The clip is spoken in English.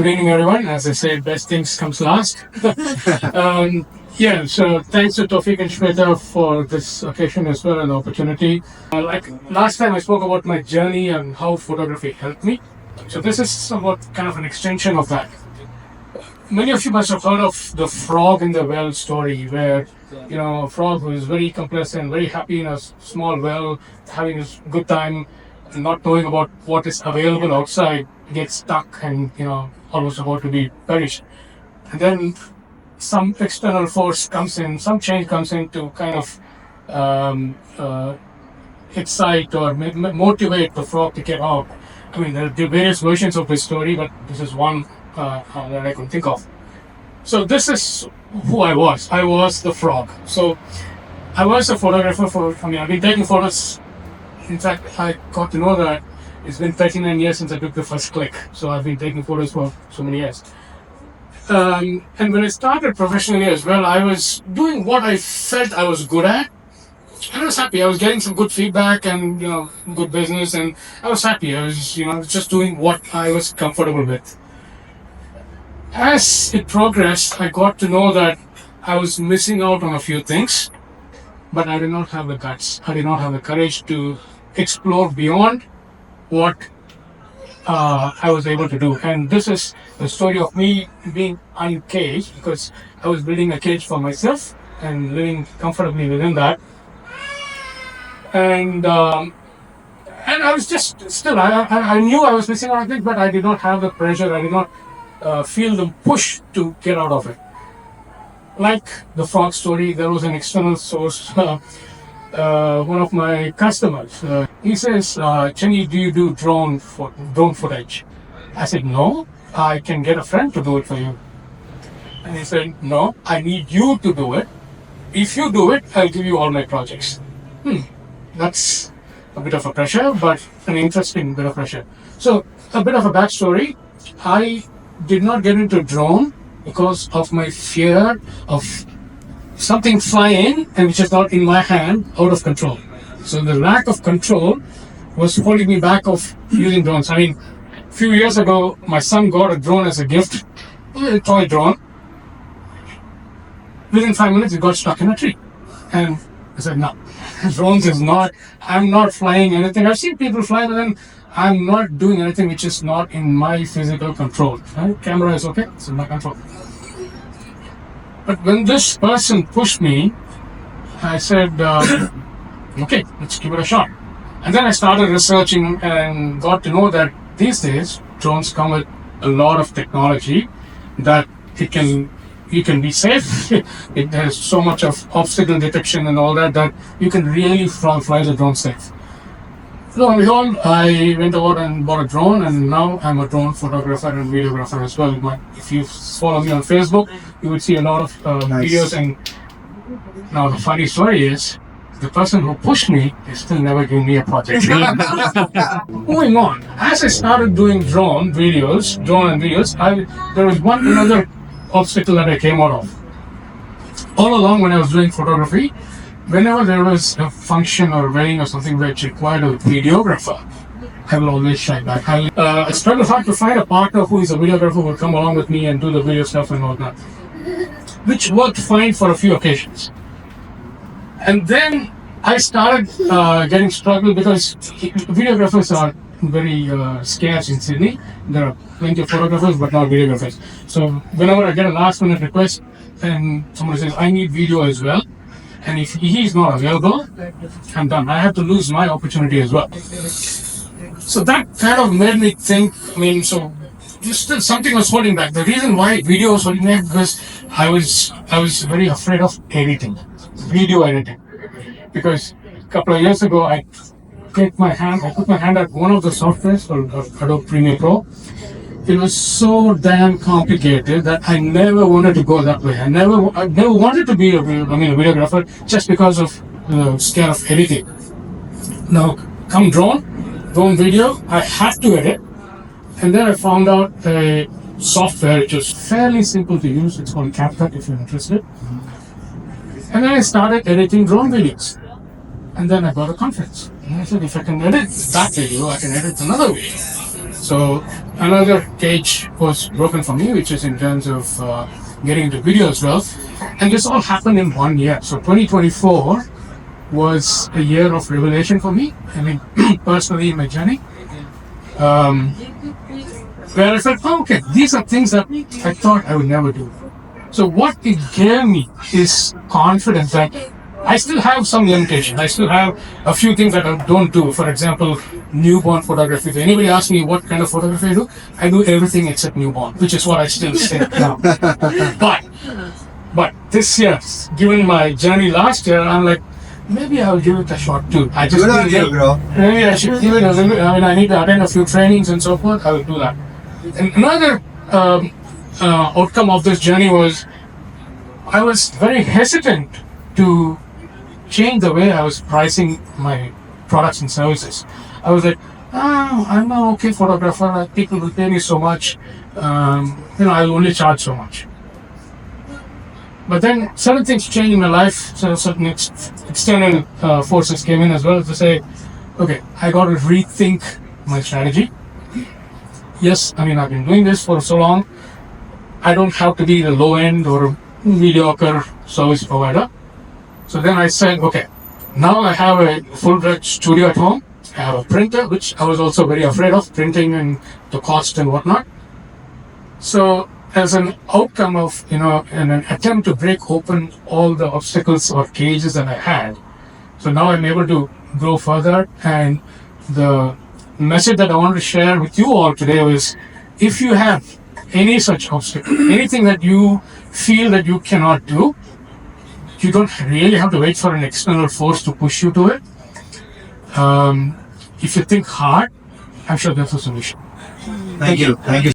Good evening, everyone. As I said, best things comes last. So thanks to Tawfiq and Shweta for this occasion as well and the opportunity. Like last time, I spoke about my journey and how photography helped me. So this is somewhat kind of an extension of that. Many of you must have heard of the frog in the well story, where a frog who is very complacent, very happy in a small well, having a good time, not knowing about what is available outside, gets stuck and almost about to be perished. And then some external force comes in, some change comes in to kind of excite or motivate the frog to get out. I mean, there are various versions of this story, but this is one that I can think of. So this is who I was. I was the frog. So I was a photographer I've been taking photos. In fact, I got to know that it's been 39 years since I took the first click. So I've been taking photos for so many years. And when I started professionally as well, I was doing what I felt I was good at. I was happy. I was getting some good feedback and good business, and I was happy. I was just doing what I was comfortable with. As it progressed, I got to know that I was missing out on a few things, but I did not have the guts. I did not have the courage to explore beyond what I was able to do. And this is the story of me being uncaged, because I was building a cage for myself and living comfortably within that. And I was just still, I knew I was missing out on things, but I did not have the pressure. I did not feel the push to get out of it. Like the frog story, there was an external source. One of my customers, he says, Chenny, do you do drone footage? I said, no, I can get a friend to do it for you. And he said, no, I need you to do it. If you do it, I'll give you all my projects. That's a bit of a pressure, but an interesting bit of pressure. So a bit of a backstory. I did not get into drone because of my fear of something flying and which is not in my hand, out of control. So the lack of control was holding me back of using drones. I mean, a few years ago, my son got a drone as a gift, a toy drone. Within 5 minutes, it got stuck in a tree. And I said, no, drones is not, I'm not flying anything. I've seen people fly, but then I'm not doing anything which is not in my physical control. Right? Camera is okay, it's in my control. But when this person pushed me, I said, okay, let's give it a shot. And then I started researching and got to know that these days, drones come with a lot of technology that you can be safe. It has so much of obstacle detection and all that you can really fly the drone safe. Lo and behold, I went over and bought a drone, and now I'm a drone photographer and videographer as well. If you follow me on Facebook, you would see a lot of videos. And now the funny story is, the person who pushed me is still never giving me a project. Moving on, as I started doing drone and videos, there was another obstacle that I came out of. All along when I was doing photography, whenever there was a function or wedding or something which required a videographer, I will always shy back. I struggle hard to find a partner who is a videographer who will come along with me and do the video stuff and all that, which worked fine for a few occasions. And then I started getting struggled because videographers are very scarce in Sydney. There are plenty of photographers, but not videographers. So whenever I get a last minute request and someone says, I need video as well, and if he's not available, I'm done. I have to lose my opportunity as well. So that kind of made me think, so still something was holding back. The reason why video was holding back because I was very afraid of editing, video editing. Because a couple of years ago, I put my hand at one of the softwares called Adobe Premiere Pro. It was so damn complicated that I never wanted to go that way. I never wanted to be a videographer just because of the scare of editing. Now, come drone video, I had to edit. And then I found out a software which was fairly simple to use. It's called CapCut if you're interested. And then I started editing drone videos. And then I got a conference. And I said, if I can edit that video, I can edit another video. So another cage was broken for me, which is in terms of getting into video as well. And this all happened in 1 year. So 2024 was a year of revelation for me. I mean, personally in my journey, where I felt, oh, okay, these are things that I thought I would never do. So what it gave me is confidence that I still have some limitations. I still have a few things that I don't do. For example, newborn photography. If anybody asks me what kind of photography I do everything except newborn, which is what I still say now. But this year, given my journey last year, I'm like, maybe I'll give it a shot too. I just maybe I should give it a little. I mean, I need to attend a few trainings and so forth. I will do that. And another outcome of this journey was I was very hesitant to change the way I was pricing my products and services. I was like, I'm an okay photographer. People will pay me so much. I'll only charge so much. But then certain things changed in my life. So certain external forces came in as well to say, okay, I got to rethink my strategy. Yes, I mean, I've been doing this for so long. I don't have to be the low end or mediocre service provider. So then I said, okay, now I have a full-fledged studio at home. I have a printer, which I was also very afraid of, printing and the cost and whatnot. So as an outcome of, in an attempt to break open all the obstacles or cages that I had, so now I'm able to grow further. And the message that I want to share with you all today is, if you have any such obstacle, anything that you feel that you cannot do, you don't really have to wait for an external force to push you to it. If you think hard, I'm sure there's a solution. Thank you.